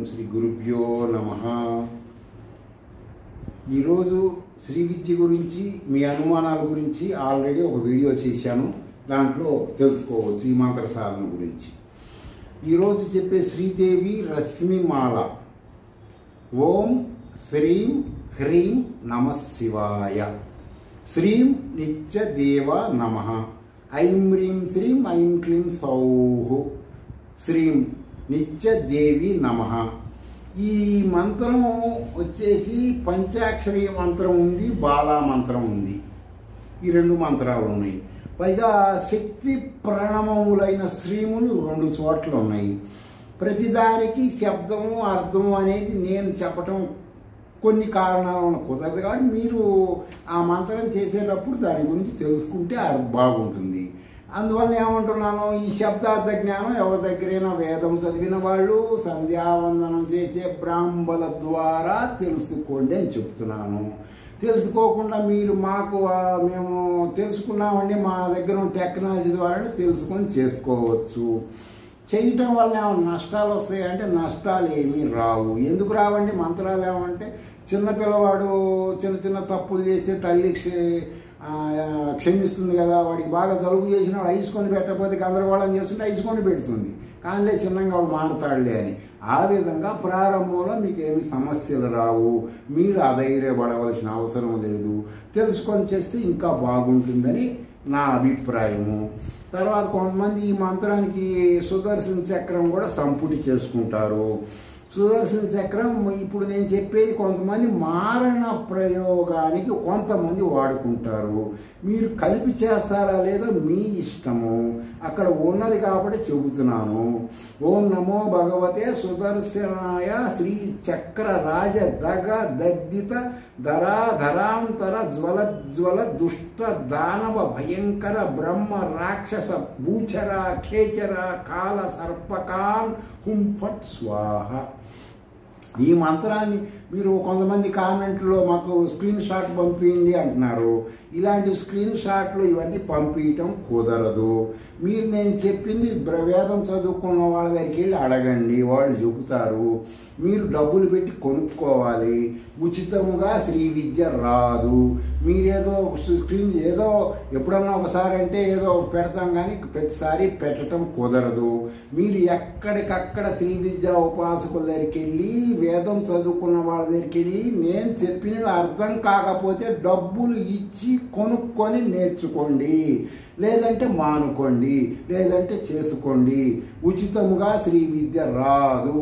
శ్రీ గురుభ్యో నమః. ఈరోజు శ్రీ విద్య గురించి మీ అనుమానాల గురించి ఆల్రెడీ ఒక వీడియో చేశాను. దాంట్లో తెలుసుకోవచ్చు ఈ మంత్ర సాధన గురించి. ఈరోజు చెప్పే శ్రీదేవి రశ్మిమాల. ఓం శ్రీం హ్రీం నమః శివాయ. శ్రీం నిత్యదేవ నమః. ఐం హ్రీం శ్రీం ఐం క్లీం సౌః. శ్రీం నిత్యదేవి నమః. ఈ మంత్రం వచ్చేసి పంచాక్షరి మంత్రం ఉంది, బాలా మంత్రం ఉంది. ఈ రెండు మంత్రాలు ఉన్నాయి. పైగా శక్తి ప్రణమములైన శ్రీములు 2 చోట్ల ఉన్నాయి. ప్రతిదానికి శబ్దము అర్థము అనేది నేను చెప్పటం కొన్ని కారణాలను కుదరదు, కాబట్టి మీరు ఆ మంత్రం చేసేటప్పుడు దాని గురించి తెలుసుకుంటే అది బాగుంటుంది. అందువల్ల ఏమంటున్నాను, ఈ శబ్దార్థ జ్ఞానం ఎవరి దగ్గరైనా వేదం చదివిన వాళ్ళు, సంధ్యావందనం చేసే బ్రాహ్మణుల ద్వారా తెలుసుకోండి అని చెప్తున్నాను. తెలుసుకోకుండా మీరు మేము తెలుసుకున్నామండి, మా దగ్గర టెక్నాలజీ ద్వారా తెలుసుకొని చేసుకోవచ్చు. చేయటం వల్ల ఏమైనా నష్టాలు వస్తాయంటే నష్టాలు ఏమీ రావు. ఎందుకు రావండి? మంత్రాలు ఏమంటే చిన్నపిల్లవాడు చిన్న చిన్న తప్పులు చేస్తే తల్లి క్షమిస్తుంది కదా. వాడికి బాగా జలుబు చేసిన వాడు ఐస్ కొని పెట్టకపోతే గందరగోళం చేస్తుంటే ఐస్ కొని పెడుతుంది, కానీ చిన్నగా వాడు మానతాడులే అని. ఆ విధంగా ప్రారంభంలో మీకు ఏమి సమస్యలు రావు. మీరు అధైర్యపడవలసిన అవసరం లేదు. తెలుసుకొని చేస్తే ఇంకా బాగుంటుందని నా అభిప్రాయము. తర్వాత కొంతమంది ఈ మంత్రానికి సుదర్శన చక్రం కూడా సంపుటి చేసుకుంటారు. సుదర్శన చక్రం ఇప్పుడు నేను చెప్పేది కొంతమంది మారణ ప్రయోగానికి కొంతమంది వాడుకుంటారు. మీరు కలిపి చేస్తారా లేదో మీ ఇష్టము. అక్కడ ఉన్నది కాబట్టి చెబుతున్నాను. ఓం నమో భగవతే సుదర్శనాయ శ్రీ చక్ర రాజ దగ దగ్ధిత ధరాధరాంతర జ్వల జ్వల దుష్ట దానవ భయంకర బ్రహ్మ రాక్షస భూచర ఖేచర కాల సర్పకాన్ హుం ఫట్ స్వాహ. ఈ మంత్రాన్ని మీరు కొంతమంది కామెంట్లో మాకు స్క్రీన్ షాట్ పంపింది అంటున్నారు. ఇలాంటి స్క్రీన్ షాట్లు ఇవన్నీ పంపించటం కుదరదు. మీరు నేను చెప్పింది వేదం చదువుకున్న వాళ్ళ దగ్గరికి వెళ్ళి అడగండి, వాళ్ళు చెబుతారు. మీరు డబ్బులు పెట్టి కొనుక్కోవాలి. ఉచితముగా శ్రీ విద్య రాదు. మీరేదో స్క్రీన్ ఏదో ఎప్పుడన్నా ఒకసారి అంటే ఏదో పెడతాం, కానీ ప్రతిసారి పెట్టడం కుదరదు. మీరు ఎక్కడికక్కడ శ్రీ విద్య ఉపాసకుల దగ్గరికి వెళ్ళి, వేదం చదువుకున్న వాళ్ళ దగ్గరికి వెళ్ళి నేను చెప్పినవి అర్థం కాకపోతే డబ్బులు ఇచ్చి కొనుక్కొని నేర్చుకోండి, లేదంటే మానుకోండి, లేదంటే చేసుకోండి. ఉచితముగా శ్రీ విద్య రాదు.